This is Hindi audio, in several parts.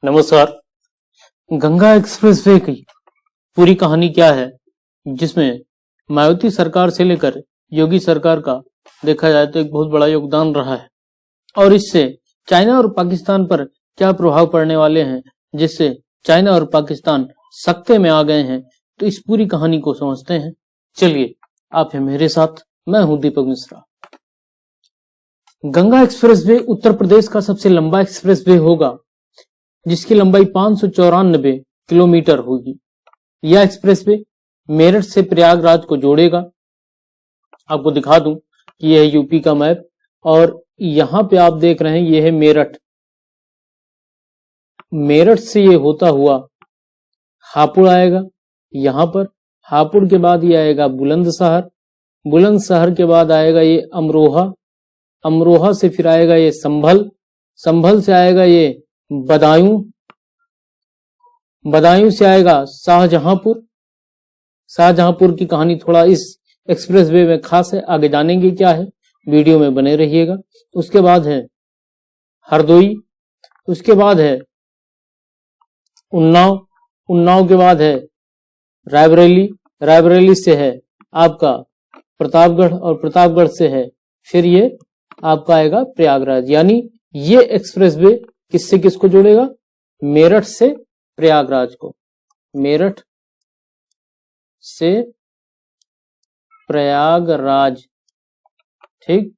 नमस्कार। गंगा एक्सप्रेसवे की पूरी कहानी क्या है, जिसमें मायावती सरकार से लेकर योगी सरकार का देखा जाए तो एक बहुत बड़ा योगदान रहा है और इससे चाइना और पाकिस्तान पर क्या प्रभाव पड़ने वाले हैं, जिससे चाइना और पाकिस्तान सकते में आ गए हैं। तो इस पूरी कहानी को समझते हैं। चलिए, आप हैं मेरे साथ, मैं हूं दीपक मिश्रा। गंगा एक्सप्रेसवे उत्तर प्रदेश का सबसे लंबा एक्सप्रेसवे होगा, जिसकी लंबाई 594 किलोमीटर होगी। यह एक्सप्रेसवे मेरठ से प्रयागराज को जोड़ेगा। आपको दिखा दूं कि यह है यूपी का मैप और यहां पे आप देख रहे हैं यह है मेरठ। मेरठ से ये होता हुआ हापुड़ आएगा। यहां पर हापुड़ के बाद ये आएगा बुलंदशहर। बुलंदशहर के बाद आएगा ये अमरोहा। अमरोहा से फिर आएगा ये संभल। संभल से आएगा ये बदायूं। बदायूं से आएगा शाहजहांपुर। शाहजहांपुर की कहानी थोड़ा इस एक्सप्रेसवे में खास है, आगे जानेंगे क्या है, वीडियो में बने रहिएगा। उसके बाद है हरदोई। उसके बाद है उन्नाव। उन्नाव के बाद है रायबरेली। रायबरेली से है आपका प्रतापगढ़ और प्रतापगढ़ से है फिर ये आपका आएगा प्रयागराज। यानी ये एक्सप्रेसवे किससे किसको जोड़ेगा? मेरठ से प्रयागराज को। मेरठ से प्रयागराज, ठीक,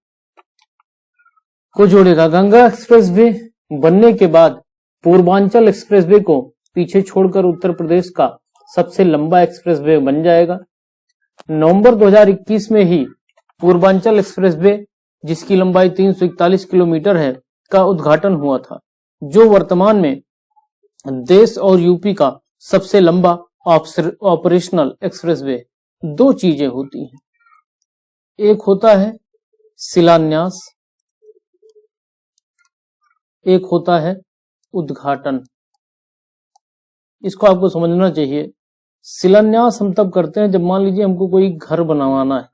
को जोड़ेगा। गंगा एक्सप्रेसवे बनने के बाद पूर्वांचल एक्सप्रेसवे को पीछे छोड़कर उत्तर प्रदेश का सबसे लंबा एक्सप्रेसवे बन जाएगा। नवंबर 2021 में ही पूर्वांचल एक्सप्रेसवे, जिसकी लंबाई 341 किलोमीटर है, का उद्घाटन हुआ था, जो वर्तमान में देश और यूपी का सबसे लंबा ऑपरेशनल एक्सप्रेसवे। दो चीजें होती हैं, एक होता है शिलान्यास, एक होता है उद्घाटन। इसको आपको समझना चाहिए। शिलान्यास हम तब करते हैं जब मान लीजिए हमको कोई घर बनवाना है,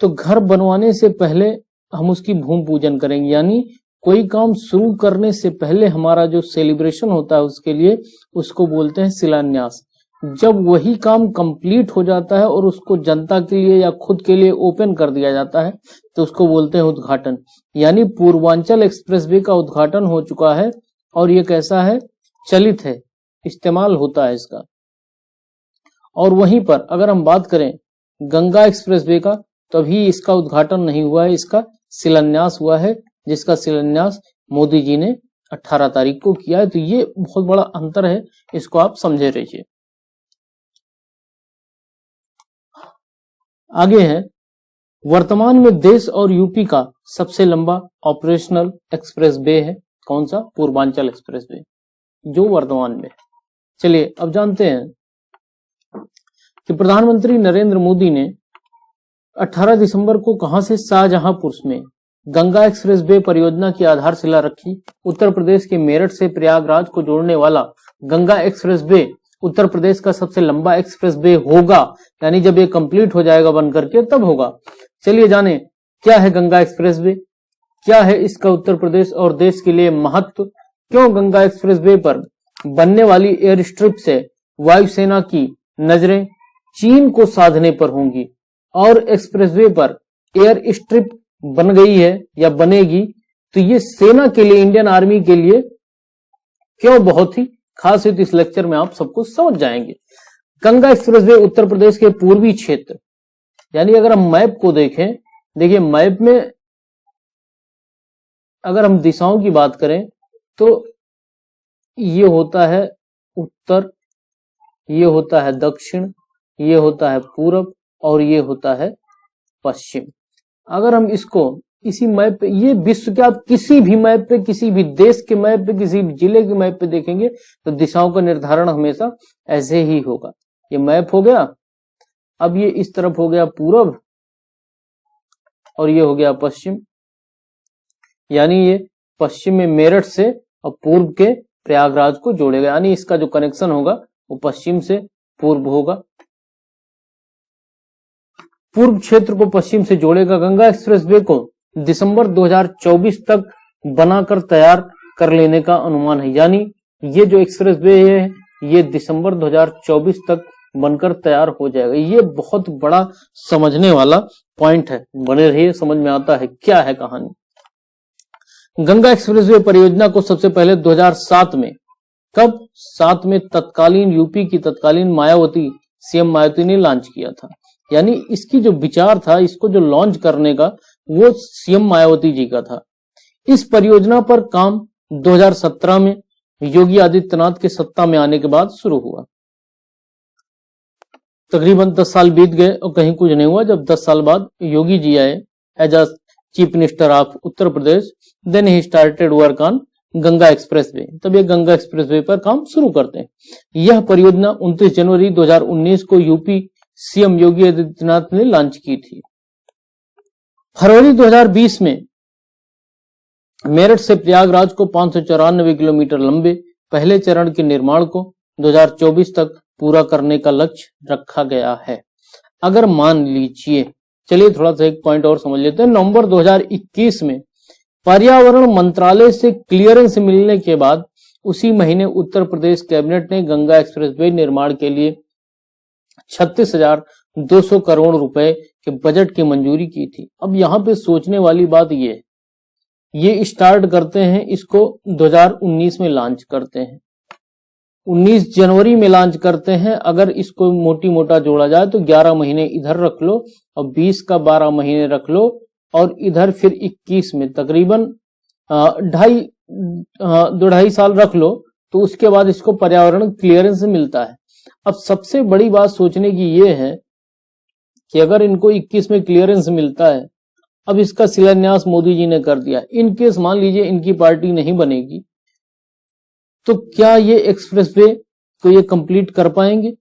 तो घर बनवाने से पहले हम उसकी भूमि पूजन करेंगे। यानी कोई काम शुरू करने से पहले हमारा जो सेलिब्रेशन होता है उसके लिए, उसको बोलते हैं शिलान्यास। जब वही काम कंप्लीट हो जाता है और उसको जनता के लिए या खुद के लिए ओपन कर दिया जाता है, तो उसको बोलते हैं उद्घाटन। यानी पूर्वांचल एक्सप्रेसवे का उद्घाटन हो चुका है और ये कैसा है? चलित है, इस्तेमाल होता है इसका। और वहीं पर अगर हम बात करें गंगा एक्सप्रेसवे का, तो अभी इसका उद्घाटन नहीं हुआ है, इसका शिलान्यास हुआ है, जिसका शिलान्यास मोदी जी ने 18 तारीख को किया है। तो ये बहुत बड़ा अंतर है, इसको आप समझे रहिए। आगे है, वर्तमान में देश और यूपी का सबसे लंबा ऑपरेशनल एक्सप्रेसवे है। कौन सा? पूर्वांचल एक्सप्रेसवे, जो वर्तमान में। चलिए अब जानते हैं कि प्रधानमंत्री नरेंद्र मोदी ने 18 दिसंबर को कहां से शाहजहांपुर में गंगा एक्सप्रेसवे परियोजना की आधारशिला रखी। उत्तर प्रदेश के मेरठ से प्रयागराज को जोड़ने वाला गंगा एक्सप्रेसवे उत्तर प्रदेश का सबसे लंबा एक्सप्रेसवे होगा। यानी जब ये कंप्लीट हो जाएगा बन करके तब होगा। चलिए जाने क्या है गंगा एक्सप्रेसवे, क्या है इसका उत्तर प्रदेश और देश के लिए महत्व, क्यों गंगा एक्सप्रेसवे पर बनने वाली एयर स्ट्रिप से वायुसेना की नजरें चीन को साधने पर होंगी, और एक्सप्रेसवे पर एयर स्ट्रिप बन गई है या बनेगी, तो ये सेना के लिए, इंडियन आर्मी के लिए क्यों बहुत ही खास है, तो इस लेक्चर में आप सबको समझ जाएंगे। गंगा एक्सप्रेसवे उत्तर प्रदेश के पूर्वी क्षेत्र, यानी अगर हम मैप को देखें, देखिए मैप में अगर हम दिशाओं की बात करें तो ये होता है उत्तर, ये होता है दक्षिण, ये होता है पूरब और ये होता है पश्चिम। अगर हम इसको इसी मैप पे, ये विश्व के आप किसी भी मैप पे, किसी भी देश के मैप पे, किसी भी जिले के मैप पे देखेंगे तो दिशाओं का निर्धारण हमेशा ऐसे ही होगा। ये मैप हो गया, अब ये इस तरफ हो गया पूरब और ये हो गया पश्चिम। यानी ये पश्चिम में मेरठ से और पूर्व के प्रयागराज को जोड़ेगा। यानी इसका जो कनेक्शन होगा वो पश्चिम से पूर्व होगा, पूर्व क्षेत्र को पश्चिम से जोड़ेगा। गंगा एक्सप्रेसवे को दिसंबर 2024 तक बनाकर तैयार कर लेने का अनुमान है। यानी ये जो एक्सप्रेस वे है ये दिसंबर 2024 तक बनकर तैयार हो जाएगा। ये बहुत बड़ा समझने वाला पॉइंट है, बने रहिए, समझ में आता है क्या है कहानी। गंगा एक्सप्रेसवे परियोजना को सबसे पहले 2007 में, कब, 7 में तत्कालीन यूपी की तत्कालीन मायावती, सीएम मायावती ने लॉन्च किया था। यानी इसकी जो विचार था, इसको जो लॉन्च करने का, वो सीएम मायावती जी का था। इस परियोजना पर काम 2017 में योगी आदित्यनाथ के सत्ता में आने के बाद शुरू हुआ। तकरीबन 10 साल बीत गए और कहीं कुछ नहीं हुआ। जब 10 साल बाद योगी जी आए as a chief minister of Uttar Pradesh, then ही started work on Ganga expressway. तब ये गंगा एक्सप्रेसवे पर काम शुरू करते हैं। यह परियोजना 29 जनवरी 2019 को यूपी सीएम योगी आदित्यनाथ ने लॉन्च की थी। फरवरी 2020 में मेरठ से प्रयागराज को 594 किलोमीटर लंबे पहले चरण के निर्माण को 2024 तक पूरा करने का लक्ष्य रखा गया है। अगर मान लीजिए, चलिए थोड़ा सा एक पॉइंट और समझ लेते हैं। नवंबर 2021 में पर्यावरण मंत्रालय से क्लियरेंस मिलने के बाद उसी महीने उत्तर प्रदेश कैबिनेट ने गंगा एक्सप्रेसवे निर्माण के लिए 36,200 करोड़ रुपए के बजट की मंजूरी की थी। अब यहाँ पे सोचने वाली बात ये स्टार्ट करते हैं, इसको 2019 में लॉन्च करते हैं, 19 जनवरी में लॉन्च करते हैं। अगर इसको मोटी मोटा जोड़ा जाए तो 11 महीने इधर रख लो और 20 का 12 महीने रख लो और इधर फिर 21 में तकरीबन 2.5 साल रख लो, तो उसके बाद इसको पर्यावरण क्लियरेंस मिलता है। अब सबसे बड़ी बात सोचने की ये है कि अगर इनको 21 में क्लियरेंस मिलता है, अब इसका शिलान्यास मोदी जी ने कर दिया, इन केस मान लीजिए इनकी पार्टी नहीं बनेगी, तो क्या ये एक्सप्रेसवे को ये कंप्लीट कर पाएंगे?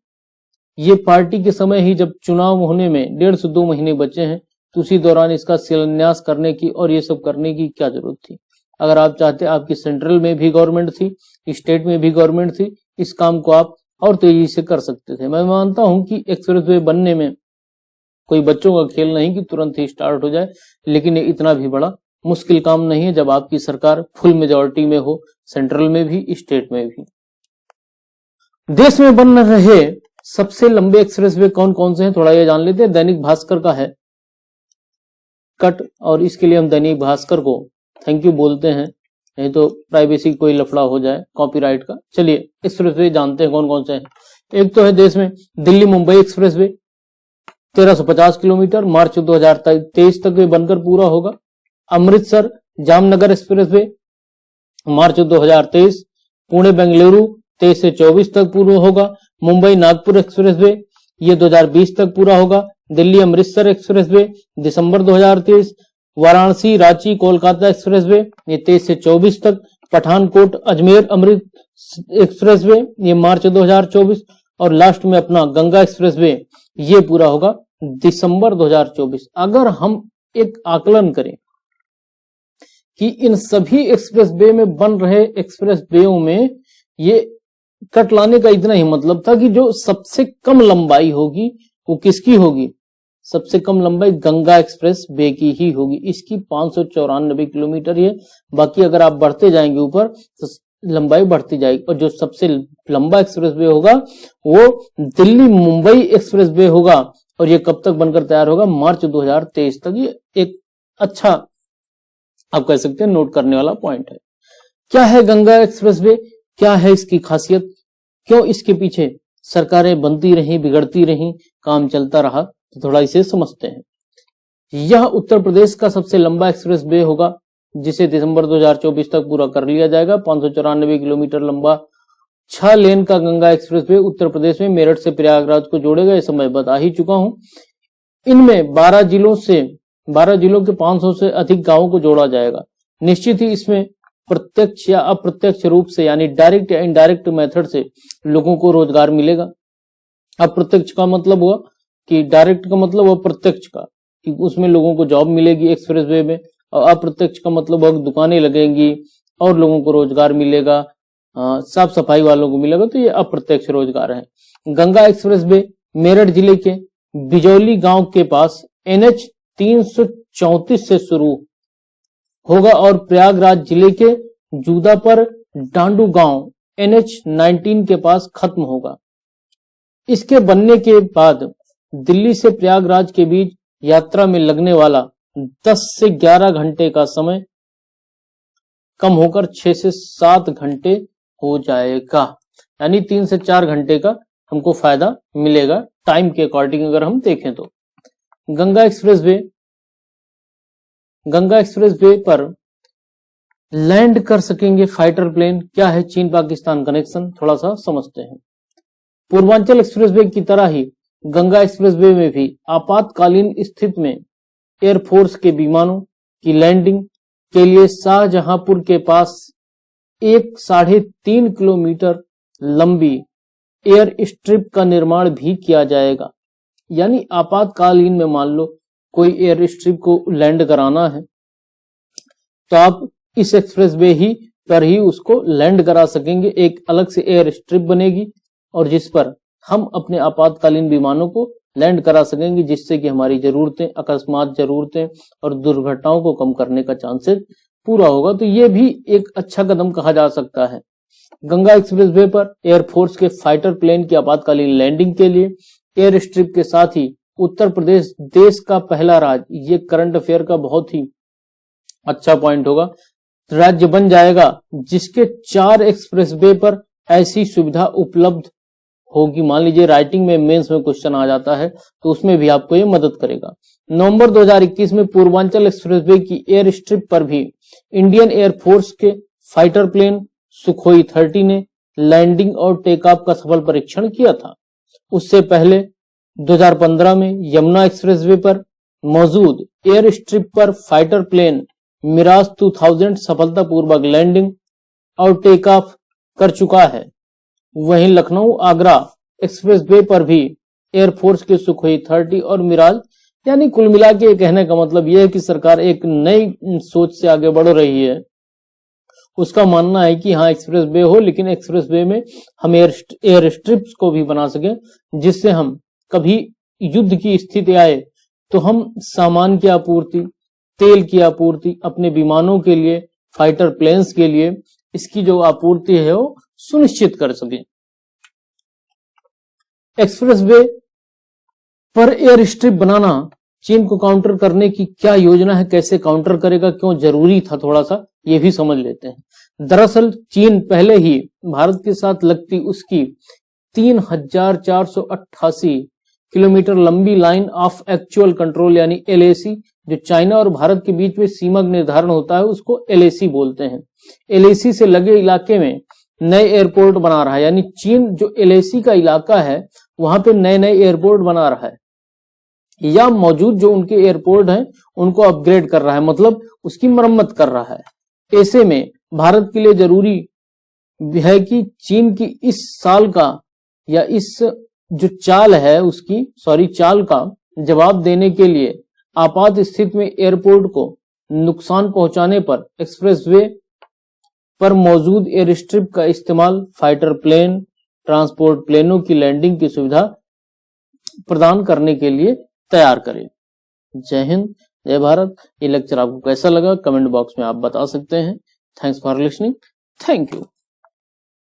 ये पार्टी के समय ही, जब चुनाव होने में 1.5 से 2 महीने बचे हैं, तो उसी दौरान इसका शिलान्यास करने की और ये सब करने की क्या जरूरत थी? अगर आप चाहते, आपकी सेंट्रल में भी गवर्नमेंट थी, स्टेट में भी गवर्नमेंट थी, इस काम को आप और तेजी से कर सकते थे। मैं मानता हूं कि एक्सप्रेसवे बनने में कोई बच्चों का खेल नहीं कि तुरंत ही स्टार्ट हो जाए, लेकिन ये इतना भी बड़ा मुश्किल काम नहीं है जब आपकी सरकार फुल मेजॉरिटी में हो, सेंट्रल में भी, स्टेट में भी। देश में बन रहे सबसे लंबे एक्सप्रेसवे कौन कौन से हैं, थोड़ा ये जान लेते हैं। दैनिक भास्कर का है कट, और इसके लिए हम दैनिक भास्कर को थैंक यू बोलते हैं, नहीं तो प्राइवेसी कोई लफड़ा हो जाए कॉपीराइट का। चलिए एक्सप्रेसवे जानते हैं कौन कौन से हैं। एक तो है देश में दिल्ली मुंबई एक्सप्रेसवे 1350 किलोमीटर, मार्च 2023 तक ये बनकर पूरा होगा। अमृतसर जामनगर एक्सप्रेसवे मार्च 2023, पुणे बेंगलुरु 23 से 24 तक पूरा होगा। मुंबई नागपुर एक्सप्रेसवे ये 2020 तक पूरा होगा। दिल्ली अमृतसर एक्सप्रेसवे दिसंबर 2023, वाराणसी रांची कोलकाता एक्सप्रेसवे ये 23 से 24 तक। पठानकोट अजमेर अमृत एक्सप्रेसवे ये मार्च 2024, और लास्ट में अपना गंगा एक्सप्रेसवे ये पूरा होगा दिसंबर 2024। अगर हम एक आकलन करें कि इन सभी एक्सप्रेसवे में बन रहे एक्सप्रेसवेओं में ये कट लाने का इतना ही मतलब था कि जो सबसे कम लंबाई होगी वो किसकी होगी? सबसे कम लंबाई गंगा एक्सप्रेस वे की ही होगी। इसकी 594 किलोमीटर है। बाकी अगर आप बढ़ते जाएंगे ऊपर तो लंबाई बढ़ती जाएगी, और जो सबसे लंबा एक्सप्रेस वे होगा वो दिल्ली मुंबई एक्सप्रेस वे होगा, और ये कब तक बनकर तैयार होगा? मार्च 2023 तक। ये एक अच्छा आप कह सकते हैं नोट करने वाला पॉइंट है। क्या है गंगा एक्सप्रेस वे, क्या है इसकी खासियत, क्यों इसके पीछे सरकारें बनती रही, बिगड़ती रही, काम चलता रहा, तो थोड़ा इसे समझते हैं। यह उत्तर प्रदेश का सबसे लंबा एक्सप्रेस वे होगा, जिसे दिसंबर 2024 तक पूरा कर लिया जाएगा। 594 किलोमीटर लंबा 6 लेन का गंगा एक्सप्रेस वे उत्तर प्रदेश में मेरठ से प्रयागराज को जोड़ेगा। इस समय बता ही चुका हूं। इनमें 12 जिलों के 500 से अधिक गांवों को जोड़ा जाएगा। निश्चित ही इसमें प्रत्यक्ष या अप्रत्यक्ष रूप से, यानी डायरेक्ट या इनडायरेक्ट मेथड से लोगों को रोजगार मिलेगा। अप्रत्यक्ष का मतलब हुआ कि डायरेक्ट का मतलब हुआ प्रत्यक्ष का, कि उसमें लोगों को जॉब मिलेगी एक्सप्रेसवे में, और अप्रत्यक्ष का मतलब हुआ दुकानें लगेंगी और लोगों को रोजगार मिलेगा, साफ सफाई वालों को मिलेगा। तो ये अप्रत्यक्ष रोजगार है। गंगा एक्सप्रेसवे मेरठ जिले के बिजौली गांव के पास NH 334 से शुरू होगा और प्रयागराज जिले के जूदापर डांडू गांव NH-19 के पास खत्म होगा। इसके बनने के बाद दिल्ली से प्रयागराज के बीच यात्रा में लगने वाला 10 से 11 घंटे का समय कम होकर 6 से 7 घंटे हो जाएगा। यानी 3 से 4 घंटे का हमको फायदा मिलेगा टाइम के अकॉर्डिंग अगर हम देखें तो। गंगा एक्सप्रेसवे पर लैंड कर सकेंगे फाइटर प्लेन। क्या है चीन पाकिस्तान कनेक्शन, थोड़ा सा समझते हैं। पूर्वांचल एक्सप्रेसवे की तरह ही गंगा एक्सप्रेसवे में भी आपातकालीन स्थिति में एयरफोर्स के विमानों की लैंडिंग के लिए शाहजहांपुर के पास एक 3.5 किलोमीटर लंबी एयर स्ट्रिप का निर्माण भी किया जाएगा। यानी आपातकालीन में मान लो कोई एयर स्ट्रिप को लैंड कराना है तो आप इस एक्सप्रेसवे ही पर ही उसको लैंड करा सकेंगे। एक अलग से एयर स्ट्रिप बनेगी और जिस पर हम अपने आपातकालीन विमानों को लैंड करा सकेंगे, जिससे कि हमारी जरूरतें, अकस्मात जरूरतें और दुर्घटनाओं को कम करने का चांसेस पूरा होगा। तो ये भी एक अच्छा कदम कहा जा सकता है। गंगा एक्सप्रेसवे पर एयरफोर्स के फाइटर प्लेन की आपातकालीन लैंडिंग के लिए एयर स्ट्रिप के साथ ही उत्तर प्रदेश देश का पहला राज्य, ये करंट अफेयर का बहुत ही अच्छा पॉइंट होगा, राज्य बन जाएगा जिसके 4 एक्सप्रेसवे पर ऐसी सुविधा उपलब्ध होगी। मान लीजिए राइटिंग में मेंस में क्वेश्चन आ जाता है तो उसमें भी आपको ये मदद करेगा। नवंबर 2021 में पूर्वांचल एक्सप्रेसवे की एयर स्ट्रिप पर भी इंडियन एयरफोर्स के फाइटर प्लेन सुखोई 30 ने लैंडिंग और टेक ऑफ का सफल परीक्षण किया था। उससे पहले 2015 में यमुना एक्सप्रेसवे पर मौजूद एयर स्ट्रिप पर फाइटर प्लेन मिराज 2000 सफलतापूर्वक लैंडिंग और टेक ऑफ कर चुका है। वहीं लखनऊ आगरा एक्सप्रेसवे पर भी एयरफोर्स के सुखोई 30 और मिराज, यानी कुल मिला के कहने का मतलब यह है कि सरकार एक नई सोच से आगे बढ़ रही है। उसका मानना है कि हाँ एक्सप्रेसवे हो, लेकिन एक्सप्रेसवे में हम एयर स्ट्रिप्स को भी बना सके, जिससे हम कभी युद्ध की स्थिति आए तो हम सामान की आपूर्ति, तेल की आपूर्ति, अपने विमानों के लिए, फाइटर प्लेन्स के लिए इसकी जो आपूर्ति है वो सुनिश्चित कर सके। एक्सप्रेसवे पर एयर स्ट्रिप बनाना चीन को काउंटर करने की क्या योजना है, कैसे काउंटर करेगा, क्यों जरूरी था, थोड़ा सा ये भी समझ लेते हैं। दरअसल चीन पहले ही भारत के साथ लगती उसकी 3488 किलोमीटर लंबी लाइन ऑफ एक्चुअल कंट्रोल यानी LAC, जो चाइना और भारत के बीच में सीमा निर्धारण होता है उसको LAC बोलते हैं। LAC से लगे इलाके में नए एयरपोर्ट बना रहा है, यानी चीन जो LAC का इलाका है वहां पे नए नए एयरपोर्ट बना रहा है या मौजूद जो उनके एयरपोर्ट हैं उनको अपग्रेड कर रहा है, मतलब उसकी मरम्मत कर रहा है। ऐसे में भारत के लिए जरूरी है कि चीन की इस साल का या इस जो चाल है उसकी चाल का जवाब देने के लिए आपात स्थिति में एयरपोर्ट को नुकसान पहुंचाने पर एक्सप्रेसवे पर मौजूद एयर स्ट्रिप का इस्तेमाल फाइटर प्लेन, ट्रांसपोर्ट प्लेनों की लैंडिंग की सुविधा प्रदान करने के लिए तैयार करें। जय हिंद, जय भारत। ये लेक्चर आपको कैसा लगा कमेंट बॉक्स में आप बता सकते हैं। Thanks for listening. Thank you.